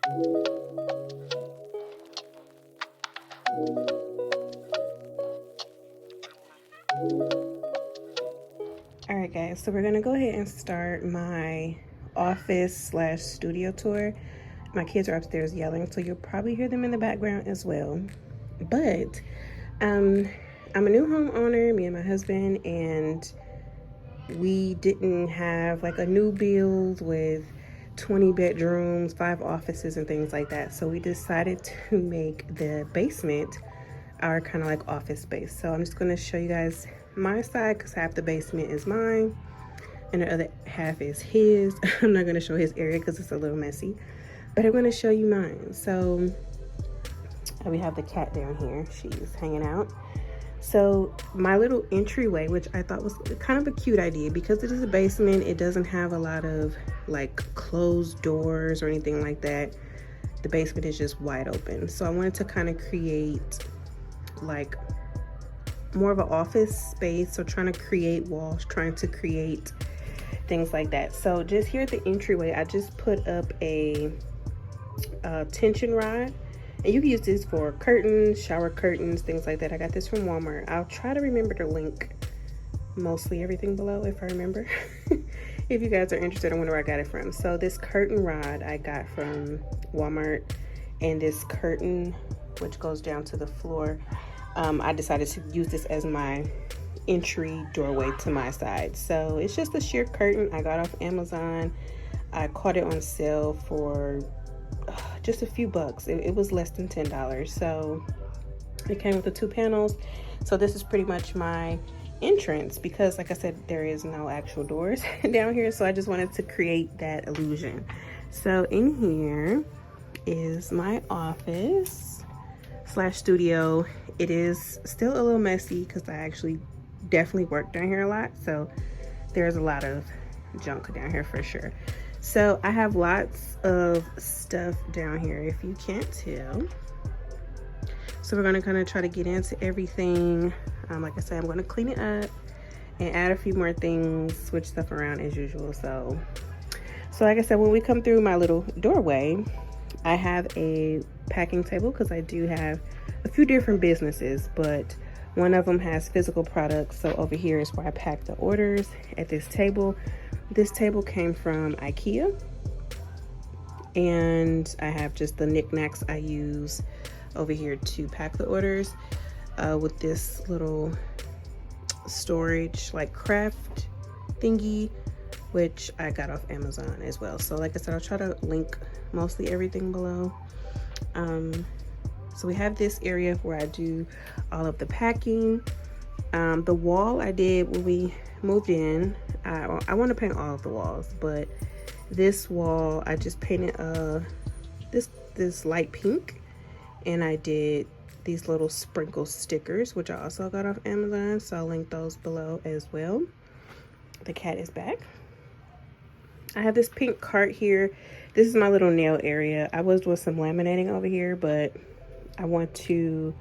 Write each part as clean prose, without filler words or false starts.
All right, guys, so we're gonna go ahead and start my office slash studio tour. My kids are upstairs yelling, so you'll probably hear them in the background as well. But I'm a new homeowner, me and my husband, and we didn't have like a new build with 20 bedrooms, 5 offices, and things like that. So we decided to make the basement our kind of like office space. So I'm just going to show you guys my side because half the basement is mine and the other half is his. I'm not going to show his area because it's a little messy, but I'm going to show you mine. So we have the cat down here. She's hanging out. So my little entryway, which I thought was kind of a cute idea because it is a basement, it doesn't have a lot of like closed doors or anything like that. The basement is just wide open. So I wanted to kind of create like more of an office space. So trying to create walls, trying to create things like that. So just here at the entryway, I just put up a tension rod. And you can use this for curtains, shower curtains, things like that. I got this from Walmart. I'll try to remember to link mostly everything below if I remember. If you guys are interested in where I got it from. So this curtain rod I got from Walmart, and this curtain which goes down to the floor, I decided to use this as my entry doorway to my side. So it's just a sheer curtain I got off Amazon. I caught it on sale for just a few bucks. It was less than $10. So it came with the 2 panels. So this is pretty much my entrance because, like I said, there is no actual doors down here. So I just wanted to create that illusion. So in here is my office slash studio. It is still a little messy because I actually definitely work down here a lot. So there's a lot of junk down here for sure. So I have lots of stuff down here, if you can't tell. So we're gonna kind of try to get into everything. Like I said, I'm gonna clean it up and add a few more things, switch stuff around as usual. So like I said, when we come through my little doorway, I have a packing table because I do have a few different businesses, but one of them has physical products. So over here is where I pack the orders at this table. This table came from IKEA, and I have just the knickknacks I use over here to pack the orders with this little storage like craft thingy, which I got off Amazon as well. So like I said, I'll try to link mostly everything below. So we have this area where I do all of the packing. The wall I did when we moved in, I want to paint all of the walls, but this wall I just painted this light pink, and I did these little sprinkle stickers, which I also got off Amazon, so I'll link those below as well. The cat is back. I have this pink cart here. This is my little nail area. I was doing some laminating over here, but I want to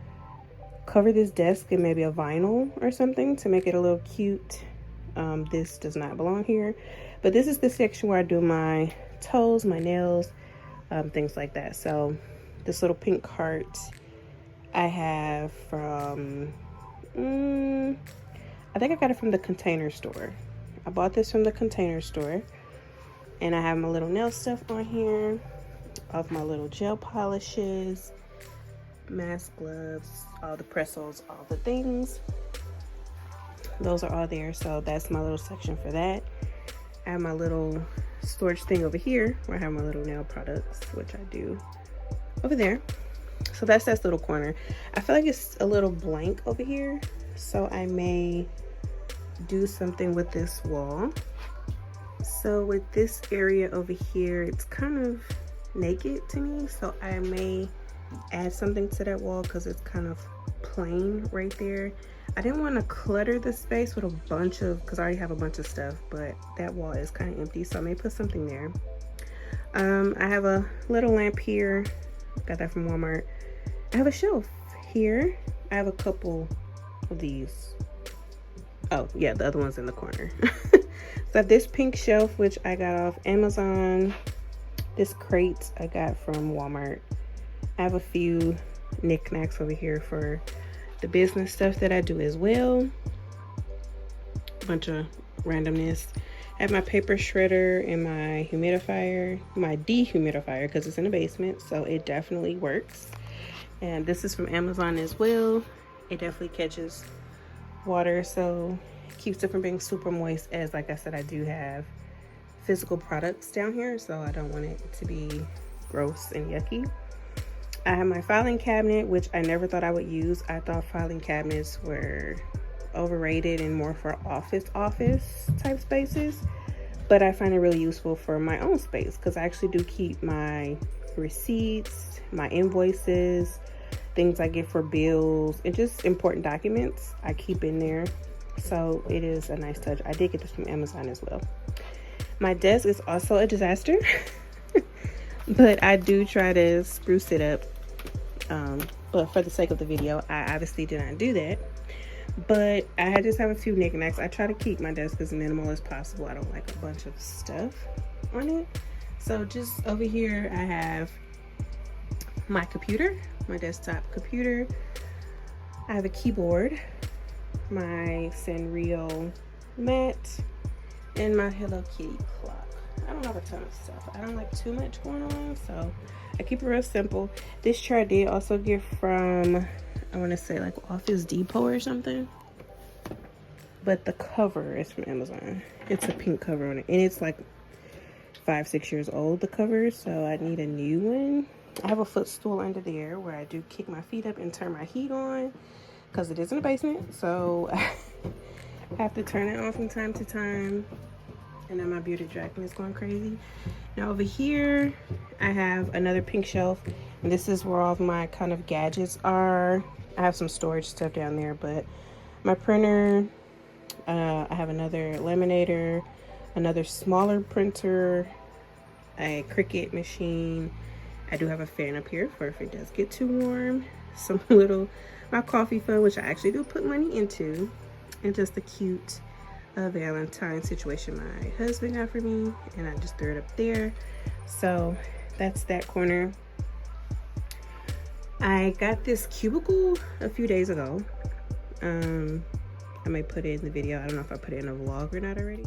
cover this desk in maybe a vinyl or something to make it a little cute. This does not belong here, but this is the section where I do my toes, my nails, things like that. So this little pink cart I have from, I think I got it from the Container Store. I bought this from the Container Store, and I have my little nail stuff on here, of my little gel polishes, mask gloves, all the press-ons, all the things. Those are all there. So that's my little section for that. I have my little storage thing over here where I have my little nail products, which I do over there. So that's that little corner. I feel like it's a little blank over here, so I may do something with this wall. So with this area over here, it's kind of naked to me, so I may add something to that wall because it's kind of plain right there. I didn't want to clutter the space with a bunch of, because I already have a bunch of stuff, but that wall is kind of empty, so I may put something there. I have a little lamp here, got that from Walmart. I have a shelf here. I have a couple of these. Oh yeah, the other one's in the corner. So I have this pink shelf, which I got off Amazon. This crate I got from Walmart. I have a few knickknacks over here for the business stuff that I do as well. Bunch of randomness. I have my paper shredder and my humidifier, my dehumidifier, because it's in the basement, so it definitely works. And this is from Amazon as well. It definitely catches water, so it keeps it from being super moist, as like I said, I do have physical products down here, so I don't want it to be gross and yucky. I have my filing cabinet, which I never thought I would use. I thought filing cabinets were overrated and more for office type spaces, but I find it really useful for my own space because I actually do keep my receipts, my invoices, things I get for bills, and just important documents I keep in there. So it is a nice touch. I did get this from Amazon as well. My desk is also a disaster, but I do try to spruce it up. But for the sake of the video, I obviously did not do that. But I just have a few knickknacks. I try to keep my desk as minimal as possible. I don't like a bunch of stuff on it. So just over here, I have my computer, my desktop computer. I have a keyboard, my Sanrio mat, and my Hello Kitty clock. I don't have a ton of stuff. I don't like too much going on, so I keep it real simple. This chair I did also get from, I want to say like Office Depot or something, but the cover is from Amazon. It's a pink cover on it, and it's like 5-6 years old, the cover, so I need a new one. I have a footstool under there where I do kick my feet up and turn my heat on because it is in the basement, so I have to turn it on from time to time. And then my bearded dragon is going crazy. Now over here I have another pink shelf, and this is where all of my kind of gadgets are. I have some storage stuff down there, but my printer, I have another laminator, another smaller printer, a Cricut machine. I do have a fan up here for if it does get too warm. Some little, my coffee fund, which I actually do put money into, and just a cute Valentine situation my husband got for me, and I just threw it up there. So that's that corner. I got this cubicle a few days ago. I may put it in the video. I don't know if I put it in a vlog or not already.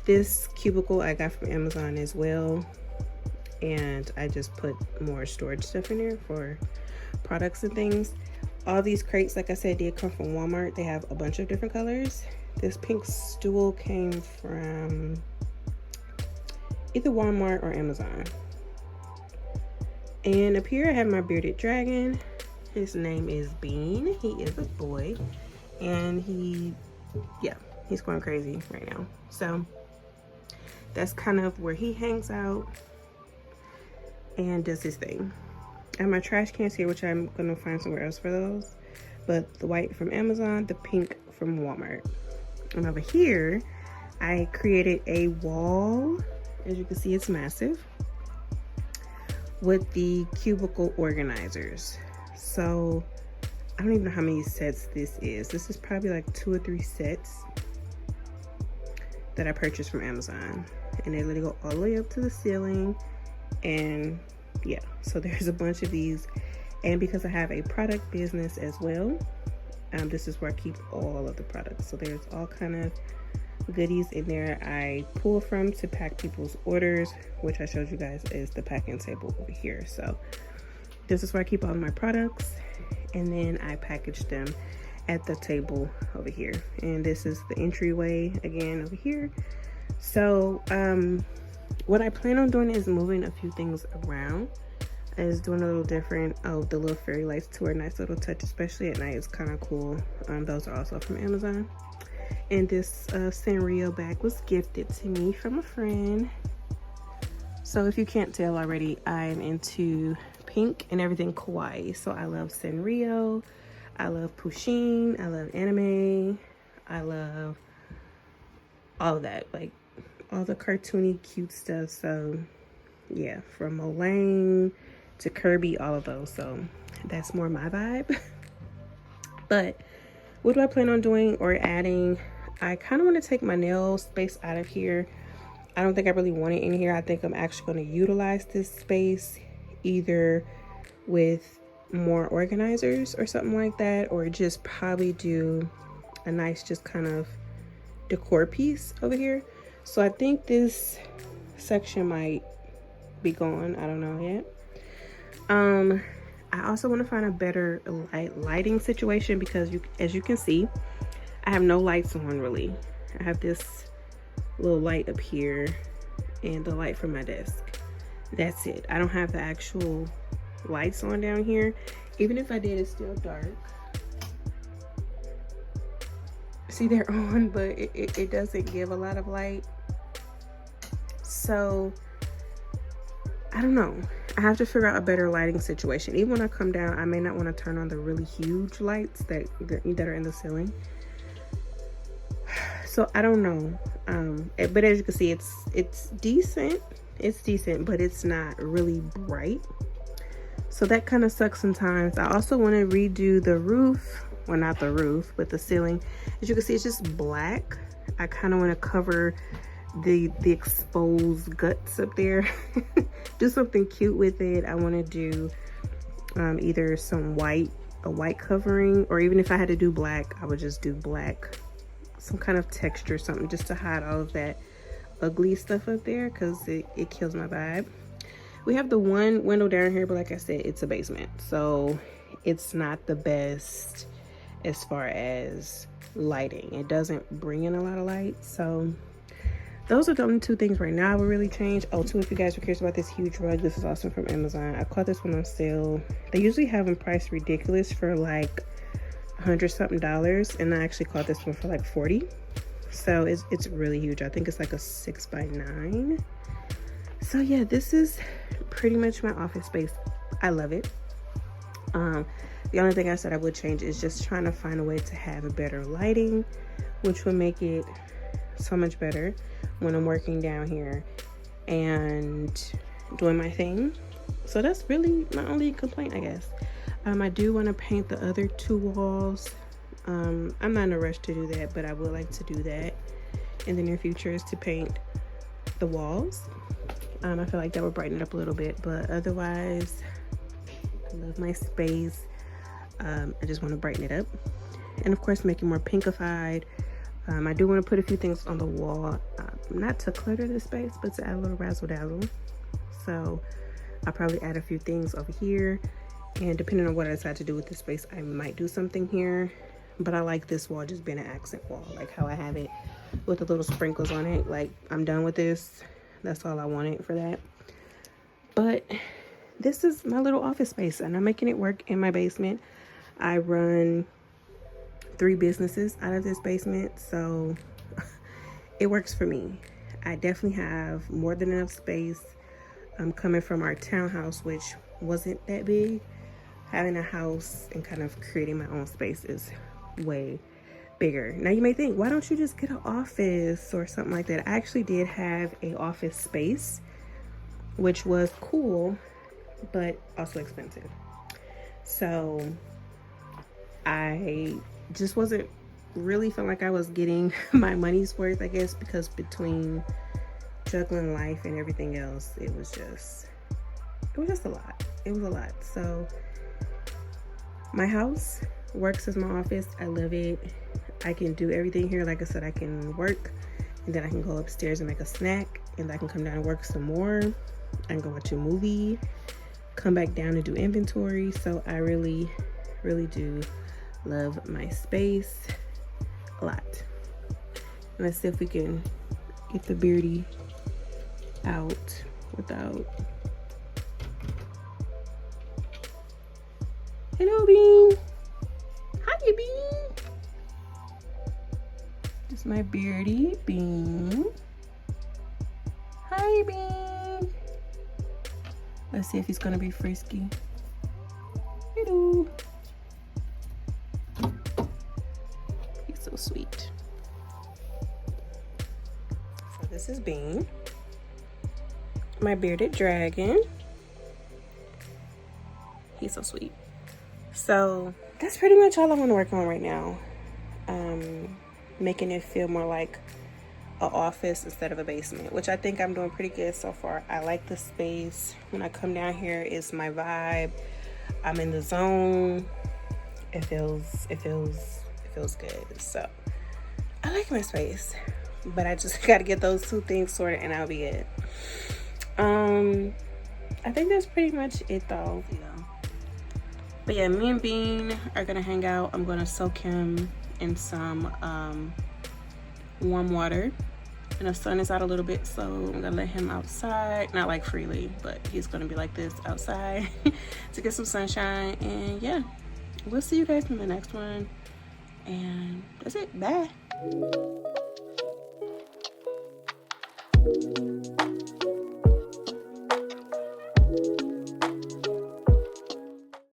This cubicle I got from Amazon as well, and I just put more storage stuff in there for products and things. All these crates, like I said, did come from Walmart. They have a bunch of different colors. This pink stool came from either Walmart or Amazon. And up here I have my bearded dragon. His name is Bean. He is a boy, and he's going crazy right now. So that's kind of where he hangs out and does his thing. I have my trash cans here, which I'm gonna find somewhere else for those. But the white from Amazon, the pink from Walmart. And over here, I created a wall. As you can see, it's massive, with the cubicle organizers. So I don't even know how many sets this is. This is probably like 2 or 3 sets that I purchased from Amazon, and they literally go all the way up to the ceiling. And yeah, so there's a bunch of these. And because I have a product business as well, this is where I keep all of the products. So there's all kind of goodies in there I pull from to pack people's orders, which I showed you guys is the packing table over here. So this is where I keep all of my products, and then I package them at the table over here. And this is the entryway again over here. So what I plan on doing is moving a few things around, is doing a little different. Oh, the little fairy lights too are a nice little touch, especially at night. It's kind of cool. Those are also from Amazon. And this Sanrio bag was gifted to me from a friend. So if you can't tell already, I'm into pink and everything kawaii. So I love Sanrio. I love pusheen, I love anime, I love all of that, like all the cartoony cute stuff. So yeah, from Molang to Kirby, all of those. So that's more my vibe. But what do I plan on doing or adding? I kind of want to take my nail space out of here. I don't think I really want it in here. I think I'm actually going to utilize this space either with more organizers or something like that, or just probably do a nice just kind of decor piece over here. So I think this section might be gone. I don't know yet. I also want to find a better lighting situation because as you can see, I have no lights on really. I have this little light up here and the light from my desk. That's it. I don't have the actual lights on down here. Even if I did, it's still dark. See, they're on, but it doesn't give a lot of light. So I don't know. I have to figure out a better lighting situation. Even when I come down, I may not want to turn on the really huge lights that are in the ceiling. So I don't know. But as you can see, it's decent. It's decent, but it's not really bright. So that kind of sucks sometimes. I also want to redo the roof. Well, not the roof, but the ceiling. As you can see, it's just black. I kind of want to cover the exposed guts up there. Do something cute with it. I want to do either a white covering, or even if I had to do black, I would just do black, some kind of texture, something just to hide all of that ugly stuff up there, because it kills my vibe. We have the one window down here, but like I said, it's a basement, so it's not the best as far as lighting. It doesn't bring in a lot of light. So those are the only two things right now I would really change. Oh, too, if you guys are curious about this huge rug, this is awesome from Amazon. I caught this one on sale. They usually have them priced ridiculous for like $100 something, and I actually caught this one for like 40. So it's really huge. I think it's like a 6x9. So yeah, this is pretty much my office space. I love it. The only thing I said I would change is just trying to find a way to have a better lighting, which would make it so much better when I'm working down here and doing my thing. So that's really my only complaint, I guess. I do want to paint the other two walls. I'm not in a rush to do that, but I would like to do that in the near future, is to paint the walls. I feel like that would brighten it up a little bit, but otherwise I love my space. I just want to brighten it up, and of course make it more pinkified. I do want to put a few things on the wall, not to clutter the space, but to add a little razzle dazzle. So I'll probably add a few things over here, and depending on what I decide to do with this space, I might do something here. But I like this wall just being an accent wall, like how I have it with the little sprinkles on it. Like, I'm done with this. That's all I wanted for that. But this is my little office space, and I'm making it work in my basement. I run 3 businesses out of this basement, so it works for me. I definitely have more than enough space. I'm coming from our townhouse, which wasn't that big. Having a house and kind of creating my own space is way bigger. Now you may think, why don't you just get an office or something like that? I actually did have a office space, which was cool, but also expensive. So I just wasn't really feeling like I was getting my money's worth, I guess, because between juggling life and everything else, it was just a lot. It was a lot. So my house works as my office. I love it. I can do everything here. Like I said, I can work, and then I can go upstairs and make a snack, and I can come down and work some more. I can go watch a movie, come back down and do inventory. So I really, really do love my space a lot. And let's see if we can get the beardy out without. Hello, Bean. Hi, Bean. This is my beardy, Bean. Hi, Bean. Let's see if he's gonna be frisky. Hello. so sweet. So this is Bean, my bearded dragon. He's so sweet. So that's pretty much all I want to work on right now. Making it feel more like an office instead of a basement, which I think I'm doing pretty good so far. I like the space. When I come down here, it's my vibe. I'm in the zone. It feels good. So I like my space, but I just got to get those two things sorted and I'll be it. I think that's pretty much it though. But yeah, me and Bean are gonna hang out. I'm gonna soak him in some warm water, and the sun is out a little bit, so I'm gonna let him outside, not like freely, but he's gonna be like this outside to get some sunshine. And yeah, we'll see you guys in the next one, and that's it. Bye.